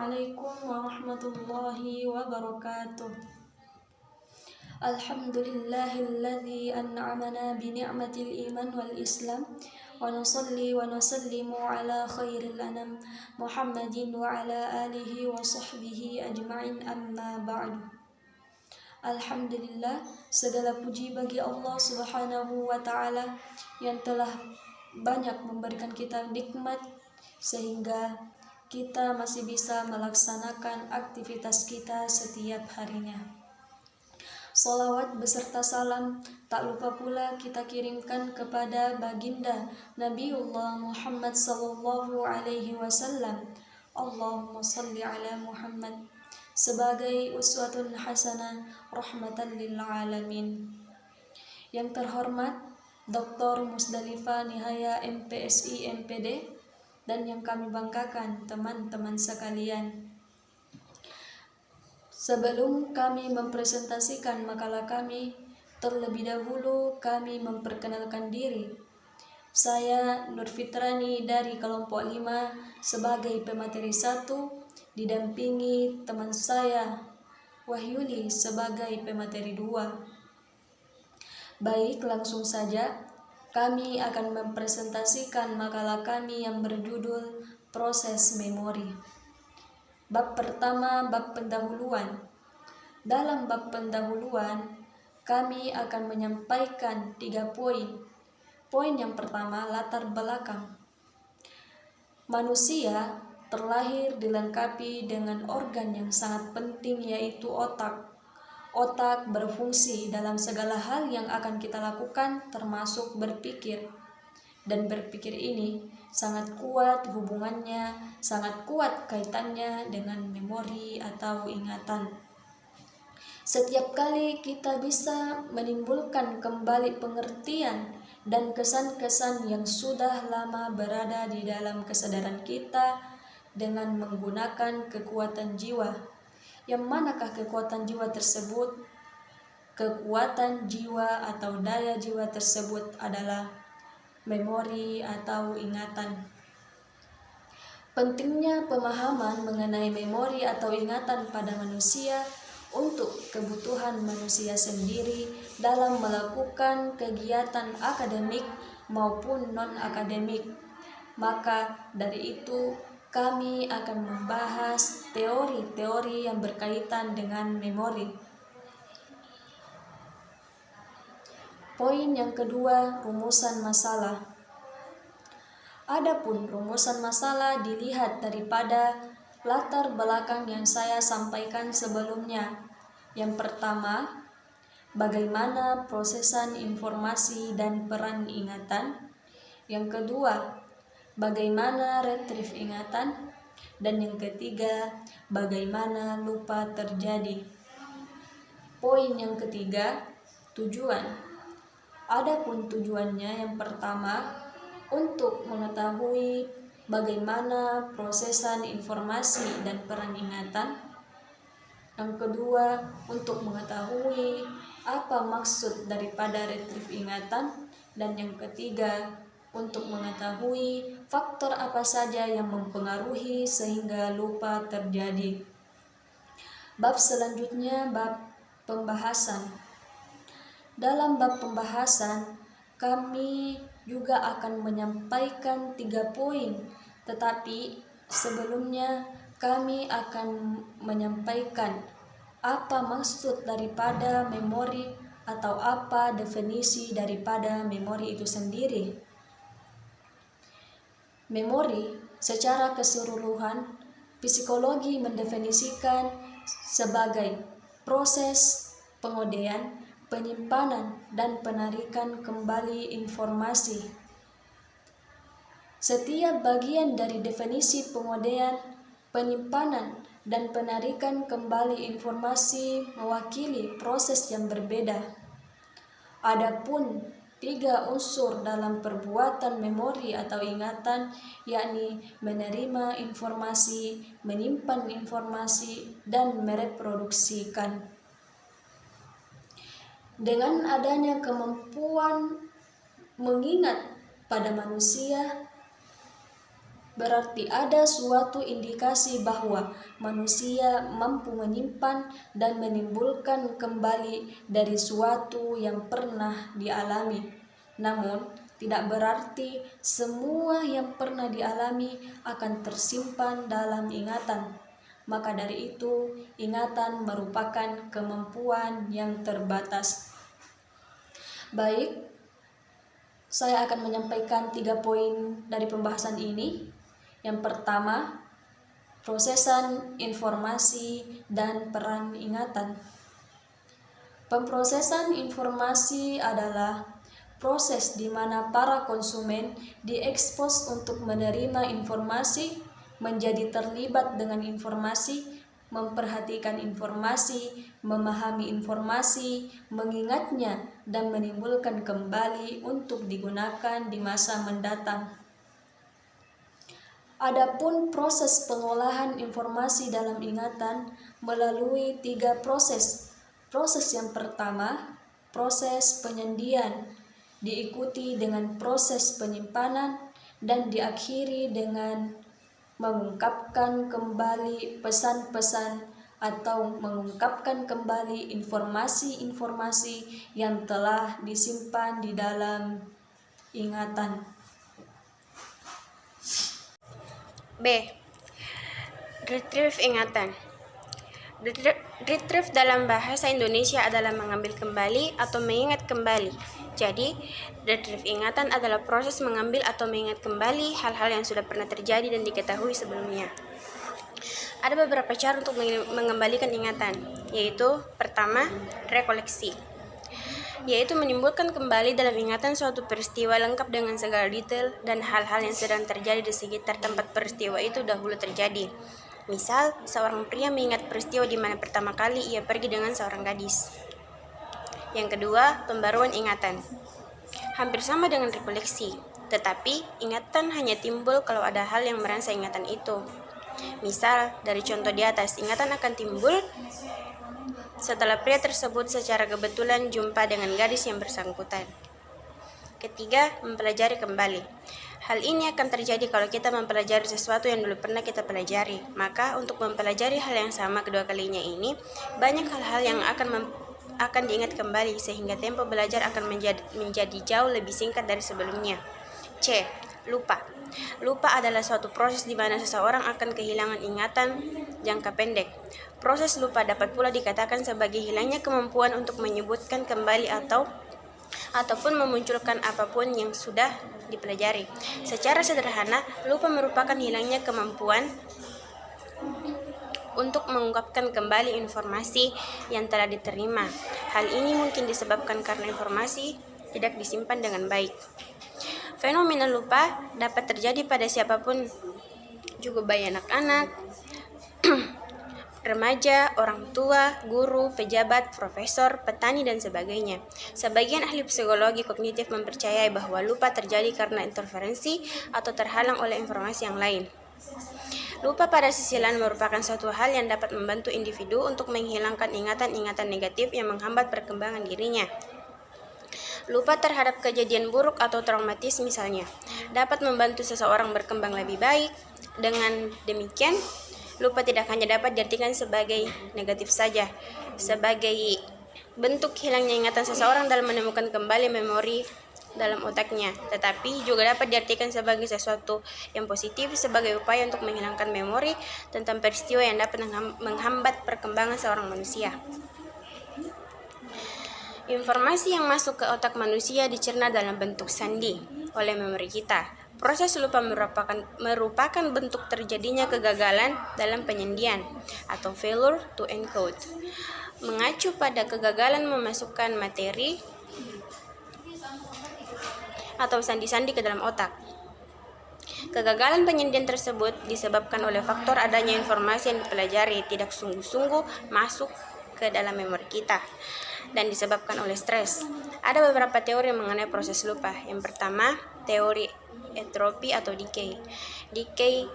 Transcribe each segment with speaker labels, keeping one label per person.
Speaker 1: Assalamualaikum warahmatullahi wabarakatuh. Alhamdulillahilladzi an'amana bi ni'matil iman wal islam wa nusalli wa nusallimu ala khairil anam Muhammadin wa ala alihi wa sahbihi ajma'in, amma ba'du. Alhamdulillah, segala puji bagi Allah Subhanahu wa ta'ala yang telah banyak memberikan kita nikmat sehingga kita masih bisa melaksanakan aktivitas kita setiap harinya. Salawat beserta salam tak lupa pula kita kirimkan kepada baginda Nabiullah Muhammad sallallahu alaihi wasallam. Allahumma salli ala Muhammad sebagai uswatun hasanah rahmatan lil alamin. Yang terhormat Dr. Musdalifah Nihaya MPSI MPD dan yang kami banggakan teman-teman sekalian. Sebelum kami mempresentasikan makalah kami, terlebih dahulu kami memperkenalkan diri. Saya Nur Fitrani dari kelompok 5 sebagai pemateri 1, didampingi teman saya Wahyuli sebagai pemateri 2. Baik, langsung saja. Kami akan mempresentasikan makalah kami yang berjudul Proses Memori. Bab pertama, bab pendahuluan. Dalam bab pendahuluan, kami akan menyampaikan 3 poin. Poin yang pertama, latar belakang. Manusia terlahir dilengkapi dengan organ yang sangat penting, yaitu otak. Otak berfungsi dalam segala hal yang akan kita lakukan, termasuk berpikir. Dan berpikir ini sangat kuat hubungannya, sangat kuat kaitannya dengan memori atau ingatan. Setiap kali kita bisa menimbulkan kembali pengertian dan kesan-kesan yang sudah lama berada di dalam kesadaran kita dengan menggunakan kekuatan jiwa. Yang manakah kekuatan jiwa tersebut? Kekuatan jiwa atau daya jiwa tersebut adalah memori atau ingatan. Pentingnya pemahaman mengenai memori atau ingatan pada manusia untuk kebutuhan manusia sendiri dalam melakukan kegiatan akademik maupun non-akademik. Maka dari itu kami akan membahas teori-teori yang berkaitan dengan memori. Poin yang kedua, rumusan masalah. Adapun rumusan masalah dilihat daripada latar belakang yang saya sampaikan sebelumnya. Yang pertama, bagaimana prosesan informasi dan peran ingatan. Yang kedua, bagaimana retrieve ingatan. Dan yang ketiga, bagaimana lupa terjadi. Poin yang ketiga, tujuan. Adapun tujuannya, yang pertama, untuk mengetahui bagaimana prosesan informasi dan peran ingatan. Yang kedua, untuk mengetahui apa maksud daripada retrieve ingatan. Dan yang ketiga, untuk mengetahui faktor apa saja yang mempengaruhi sehingga lupa terjadi. Bab selanjutnya, bab pembahasan. Dalam bab pembahasan, kami juga akan menyampaikan 3 poin, tetapi sebelumnya kami akan menyampaikan apa maksud daripada memori atau apa definisi daripada memori itu sendiri. Memori secara keseluruhan, psikologi mendefinisikan sebagai proses pengodean, penyimpanan, dan penarikan kembali informasi. Setiap bagian dari definisi pengodean, penyimpanan, dan penarikan kembali informasi mewakili proses yang berbeda. Adapun 3 unsur dalam perbuatan memori atau ingatan, yakni menerima informasi, menyimpan informasi, dan mereproduksikan. Dengan adanya kemampuan mengingat pada manusia, berarti ada suatu indikasi bahwa manusia mampu menyimpan dan menimbulkan kembali dari suatu yang pernah dialami. Namun, tidak berarti semua yang pernah dialami akan tersimpan dalam ingatan. Maka dari itu, ingatan merupakan kemampuan yang terbatas. Baik, saya akan menyampaikan 3 poin dari pembahasan ini. Yang pertama, prosesan informasi dan peran ingatan. Pemrosesan informasi adalah proses di mana para konsumen diekspos untuk menerima informasi, menjadi terlibat dengan informasi, memperhatikan informasi, memahami informasi, mengingatnya, dan menimbulkan kembali untuk digunakan di masa mendatang. Adapun proses pengolahan informasi dalam ingatan melalui 3 proses. Proses yang pertama, proses penyendian, diikuti dengan proses penyimpanan, dan diakhiri dengan mengungkapkan kembali pesan-pesan atau mengungkapkan kembali informasi-informasi yang telah disimpan di dalam ingatan.
Speaker 2: B. Retrieve ingatan. Retrieve dalam bahasa Indonesia adalah mengambil kembali atau mengingat kembali. Jadi, retrieve ingatan adalah proses mengambil atau mengingat kembali hal-hal yang sudah pernah terjadi dan diketahui sebelumnya. Ada beberapa cara untuk mengembalikan ingatan, yaitu pertama, rekoleksi, yaitu menimbulkan kembali dalam ingatan suatu peristiwa lengkap dengan segala detail dan hal-hal yang sedang terjadi di sekitar tempat peristiwa itu dahulu terjadi. Misal, seorang pria mengingat peristiwa di mana pertama kali ia pergi dengan seorang gadis. Yang kedua, pembaruan ingatan. Hampir sama dengan rekoleksi, tetapi ingatan hanya timbul kalau ada hal yang merangsang ingatan itu. Misal, dari contoh di atas, ingatan akan timbul setelah pria tersebut secara kebetulan jumpa dengan gadis yang bersangkutan. Ketiga, mempelajari kembali. Hal ini akan terjadi kalau kita mempelajari sesuatu yang dulu pernah kita pelajari. Maka untuk mempelajari hal yang sama kedua kalinya ini, banyak hal-hal yang akan diingat kembali sehingga tempo belajar akan menjadi jauh lebih singkat dari sebelumnya. C. Lupa. Lupa adalah suatu proses di mana seseorang akan kehilangan ingatan jangka pendek. Proses lupa dapat pula dikatakan sebagai hilangnya kemampuan untuk menyebutkan kembali ataupun memunculkan apapun yang sudah dipelajari. Secara sederhana, lupa merupakan hilangnya kemampuan untuk mengungkapkan kembali informasi yang telah diterima. Hal ini mungkin disebabkan karena informasi tidak disimpan dengan baik. Fenomena lupa dapat terjadi pada siapapun, juga baik anak-anak, remaja, orang tua, guru, pejabat, profesor, petani, dan sebagainya. Sebagian ahli psikologi kognitif mempercayai bahwa lupa terjadi karena interferensi atau terhalang oleh informasi yang lain. Lupa pada sisi lain merupakan suatu hal yang dapat membantu individu untuk menghilangkan ingatan-ingatan negatif yang menghambat perkembangan dirinya. Lupa terhadap kejadian buruk atau traumatis misalnya, dapat membantu seseorang berkembang lebih baik. Dengan demikian, lupa tidak hanya dapat diartikan sebagai negatif saja, sebagai bentuk hilangnya ingatan seseorang dalam menemukan kembali memori dalam otaknya, tetapi juga dapat diartikan sebagai sesuatu yang positif, sebagai upaya untuk menghilangkan memori tentang peristiwa yang dapat menghambat perkembangan seorang manusia. Informasi yang masuk ke otak manusia dicerna dalam bentuk sandi oleh memori kita. Proses lupa merupakan bentuk terjadinya kegagalan dalam penyendian atau failure to encode, mengacu pada kegagalan memasukkan materi atau sandi-sandi ke dalam otak. Kegagalan penyendian tersebut disebabkan oleh faktor adanya informasi yang dipelajari tidak sungguh-sungguh masuk ke dalam memori kita dan disebabkan oleh stres. Ada beberapa teori mengenai proses lupa. Yang pertama, teori entropi atau decay. Decay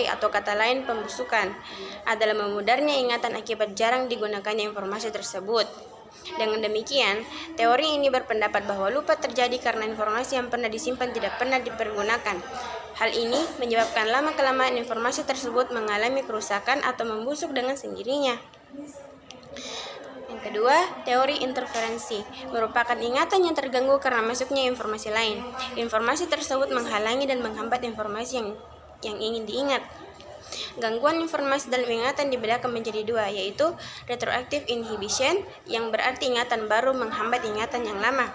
Speaker 2: atau kata lain pembusukan adalah memudarnya ingatan akibat jarang digunakannya informasi tersebut. Dengan demikian, teori ini berpendapat bahwa lupa terjadi karena informasi yang pernah disimpan tidak pernah dipergunakan. Hal ini menyebabkan lama-kelamaan informasi tersebut mengalami kerusakan atau membusuk dengan sendirinya. Yang kedua, teori interferensi merupakan ingatan yang terganggu karena masuknya informasi lain. Informasi tersebut menghalangi dan menghambat informasi yang ingin diingat. Gangguan informasi dalam ingatan dibedakan menjadi dua, yaitu retroactive inhibition, yang berarti ingatan baru menghambat ingatan yang lama.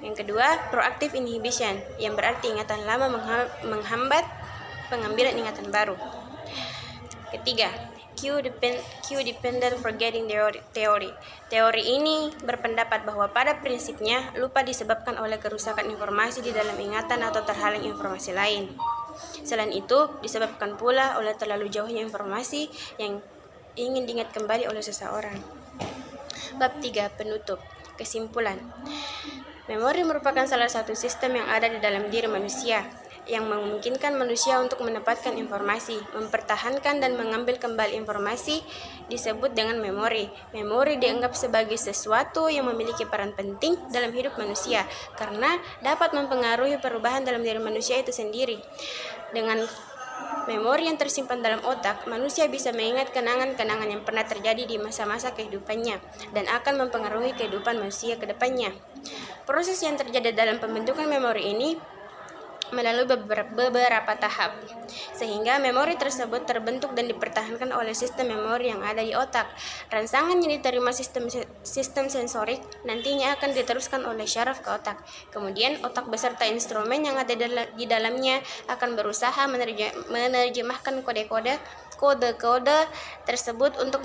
Speaker 2: Yang kedua, proactive inhibition, yang berarti ingatan lama menghambat pengambilan ingatan baru. Ketiga, cue-dependent forgetting theory. Teori ini berpendapat bahwa pada prinsipnya lupa disebabkan oleh kerusakan informasi di dalam ingatan atau terhalang informasi lain. Selain itu, disebabkan pula oleh terlalu jauhnya informasi yang ingin diingat kembali oleh seseorang. Bab 3. Penutup. Kesimpulan. Memori merupakan salah satu sistem yang ada di dalam diri manusia, yang memungkinkan manusia untuk menempatkan informasi, mempertahankan dan mengambil kembali informasi disebut dengan memori. Memori dianggap sebagai sesuatu yang memiliki peran penting dalam hidup manusia karena dapat mempengaruhi perubahan dalam diri manusia itu sendiri. Dengan memori yang tersimpan dalam otak, manusia bisa mengingat kenangan-kenangan yang pernah terjadi di masa-masa kehidupannya dan akan mempengaruhi kehidupan manusia ke depannya. Proses yang terjadi dalam pembentukan memori ini melalui beberapa tahap, sehingga memori tersebut terbentuk dan dipertahankan oleh sistem memori yang ada di otak. Rangsangan yang diterima sistem sensorik nantinya akan diteruskan oleh syaraf ke otak. Kemudian otak beserta instrumen yang ada di dalamnya akan berusaha menerjemahkan kode-kode tersebut untuk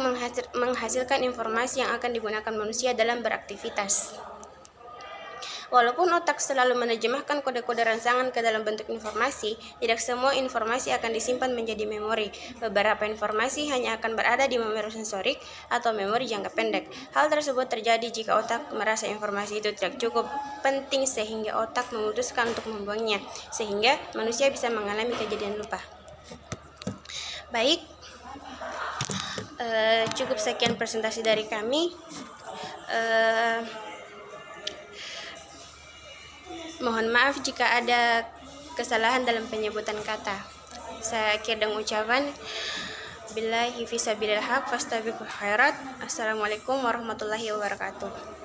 Speaker 2: menghasilkan informasi yang akan digunakan manusia dalam beraktivitas. Walaupun otak selalu menerjemahkan kode-kode rangsangan ke dalam bentuk informasi, tidak semua informasi akan disimpan menjadi memori. Beberapa informasi hanya akan berada di memori sensorik atau memori jangka pendek. Hal tersebut terjadi jika otak merasa informasi itu tidak cukup penting sehingga otak memutuskan untuk membuangnya, sehingga manusia bisa mengalami kejadian lupa. Baik, cukup sekian presentasi dari kami. Mohon maaf jika ada kesalahan dalam penyebutan kata. Saya akhir dengan ucapan billahi fisabilillah haq fastabiqul khairat. Assalamualaikum warahmatullahi wabarakatuh.